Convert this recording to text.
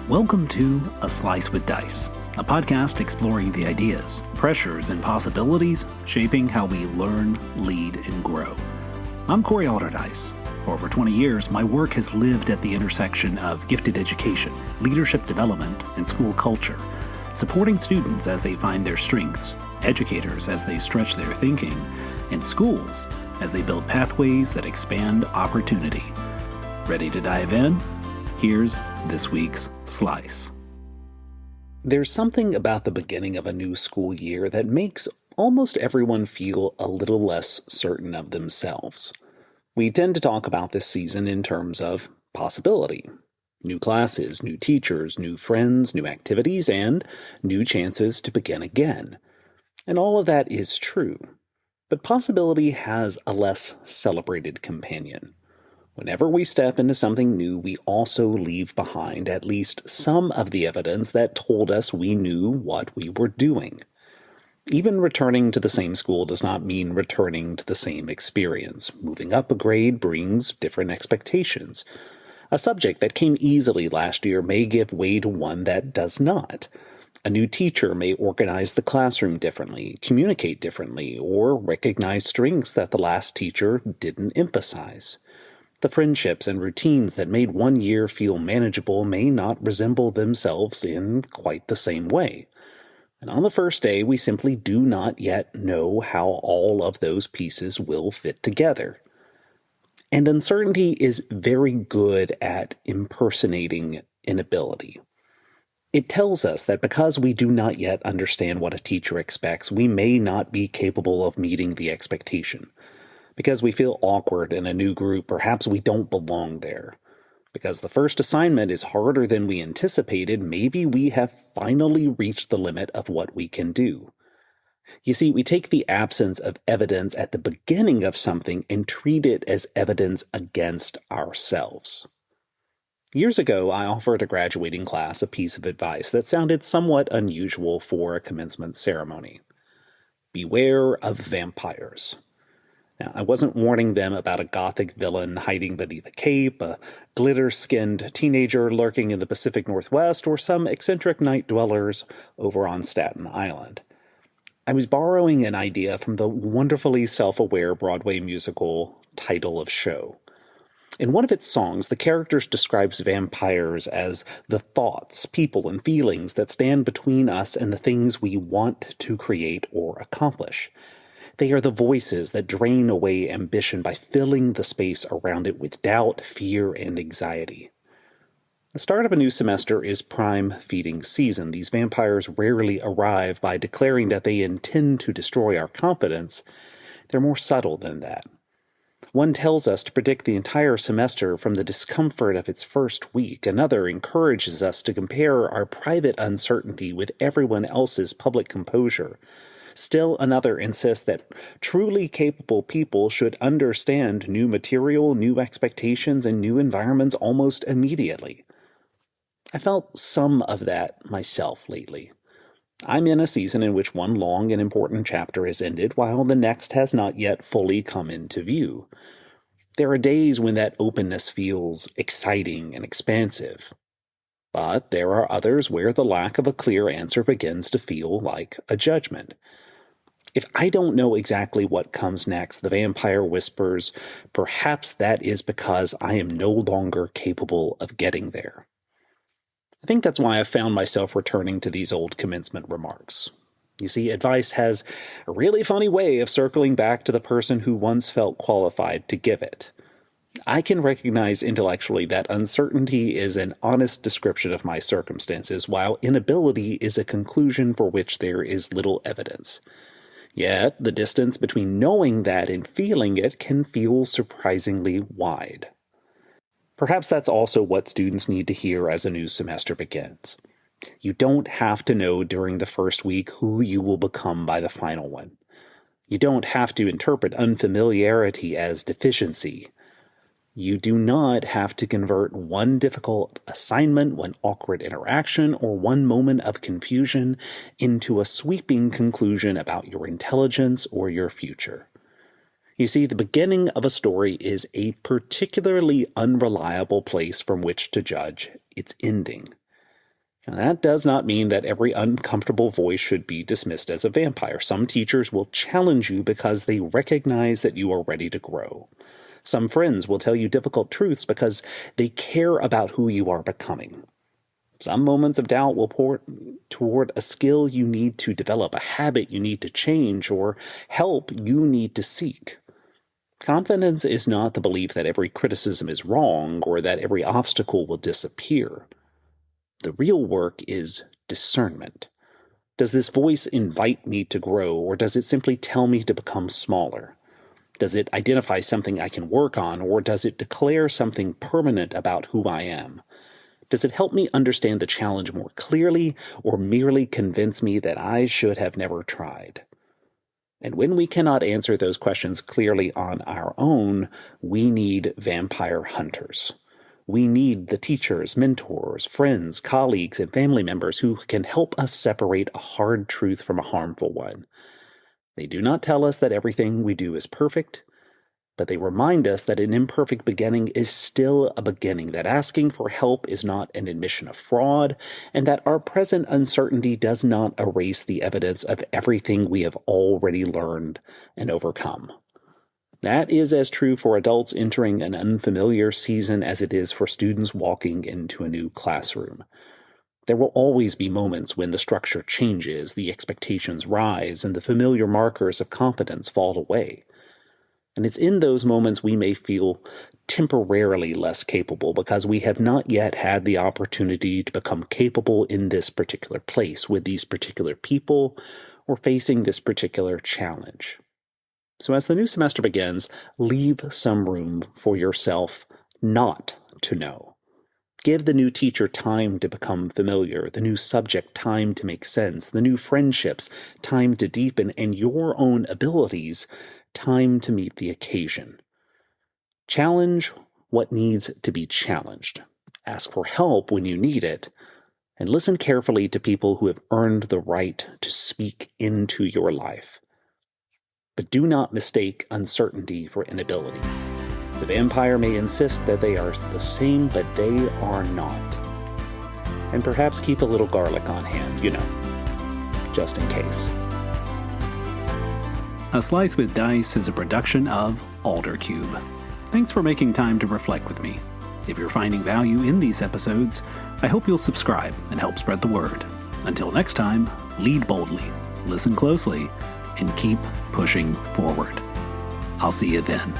Welcome to A Slice with Dice, a podcast exploring the ideas, pressures, and possibilities shaping how we learn, lead, and grow. I'm Corey Alderdice. For over 20 years, my work has lived at the intersection of gifted education, leadership development, and school culture, supporting students as they find their strengths, educators as they stretch their thinking, and schools as they build pathways that expand opportunity. Ready to dive in? Here's this week's Slice. There's something about the beginning of a new school year that makes almost everyone feel a little less certain of themselves. We tend to talk about this season in terms of possibility. New classes, new teachers, new friends, new activities, and new chances to begin again. And all of that is true. But possibility has a less celebrated companion. Whenever we step into something new, we also leave behind at least some of the evidence that told us we knew what we were doing. Even returning to the same school does not mean returning to the same experience. Moving up a grade brings different expectations. A subject that came easily last year may give way to one that does not. A new teacher may organize the classroom differently, communicate differently, or recognize strengths that the last teacher didn't emphasize. The friendships and routines that made one year feel manageable may not resemble themselves in quite the same way. And on the first day, we simply do not yet know how all of those pieces will fit together. And uncertainty is very good at impersonating inability. It tells us that because we do not yet understand what a teacher expects, we may not be capable of meeting the expectation. Because we feel awkward in a new group, perhaps we don't belong there. Because the first assignment is harder than we anticipated, maybe we have finally reached the limit of what we can do. You see, we take the absence of evidence at the beginning of something and treat it as evidence against ourselves. Years ago, I offered a graduating class a piece of advice that sounded somewhat unusual for a commencement ceremony. Beware of vampires. Now, I wasn't warning them about a gothic villain hiding beneath a cape, a glitter-skinned teenager lurking in the Pacific Northwest, or some eccentric night dwellers over on Staten Island. I was borrowing an idea from the wonderfully self-aware Broadway musical Title of Show. In one of its songs, the character describes vampires as the thoughts, people, and feelings that stand between us and the things we want to create or accomplish. They are the voices that drain away ambition by filling the space around it with doubt, fear, and anxiety. The start of a new semester is prime feeding season. These vampires rarely arrive by declaring that they intend to destroy our confidence. They're more subtle than that. One tells us to predict the entire semester from the discomfort of its first week. Another encourages us to compare our private uncertainty with everyone else's public composure. Still another insists that truly capable people should understand new material, new expectations, and new environments almost immediately. I felt some of that myself lately. I'm in a season in which one long and important chapter is ended, while the next has not yet fully come into view. There are days when that openness feels exciting and expansive. But there are others where the lack of a clear answer begins to feel like a judgment. If I don't know exactly what comes next, the vampire whispers, perhaps that is because I am no longer capable of getting there. I think that's why I've found myself returning to these old commencement remarks. You see, advice has a really funny way of circling back to the person who once felt qualified to give it. I can recognize intellectually that uncertainty is an honest description of my circumstances, while inability is a conclusion for which there is little evidence. Yet, the distance between knowing that and feeling it can feel surprisingly wide. Perhaps that's also what students need to hear as a new semester begins. You don't have to know during the first week who you will become by the final one. You don't have to interpret unfamiliarity as deficiency. You do not have to convert one difficult assignment, one awkward interaction, or one moment of confusion into a sweeping conclusion about your intelligence or your future. You see, the beginning of a story is a particularly unreliable place from which to judge its ending. Now, that does not mean that every uncomfortable voice should be dismissed as a vampire. Some teachers will challenge you because they recognize that you are ready to grow. Some friends will tell you difficult truths because they care about who you are becoming. Some moments of doubt will point toward a skill you need to develop, a habit you need to change, or help you need to seek. Confidence is not the belief that every criticism is wrong or that every obstacle will disappear. The real work is discernment. Does this voice invite me to grow, or does it simply tell me to become smaller? Does it identify something I can work on, or does it declare something permanent about who I am? Does it help me understand the challenge more clearly, or merely convince me that I should have never tried? And when we cannot answer those questions clearly on our own, we need vampire hunters. We need the teachers, mentors, friends, colleagues, and family members who can help us separate a hard truth from a harmful one. They do not tell us that everything we do is perfect, but they remind us that an imperfect beginning is still a beginning, that asking for help is not an admission of fraud, and that our present uncertainty does not erase the evidence of everything we have already learned and overcome. That is as true for adults entering an unfamiliar season as it is for students walking into a new classroom. There will always be moments when the structure changes, the expectations rise, and the familiar markers of competence fall away. And it's in those moments we may feel temporarily less capable because we have not yet had the opportunity to become capable in this particular place, with these particular people, or facing this particular challenge. So as the new semester begins, leave some room for yourself not to know. Give the new teacher time to become familiar, the new subject time to make sense, the new friendships time to deepen, and your own abilities time to meet the occasion. Challenge what needs to be challenged. Ask for help when you need it, and listen carefully to people who have earned the right to speak into your life. But do not mistake uncertainty for inability. The vampire may insist that they are the same, but they are not. And perhaps keep a little garlic on hand, just in case. A Slice with Dice is a production of Aldercube. Thanks for making time to reflect with me. If you're finding value in these episodes, I hope you'll subscribe and help spread the word. Until next time, lead boldly, listen closely, and keep pushing forward. I'll see you then.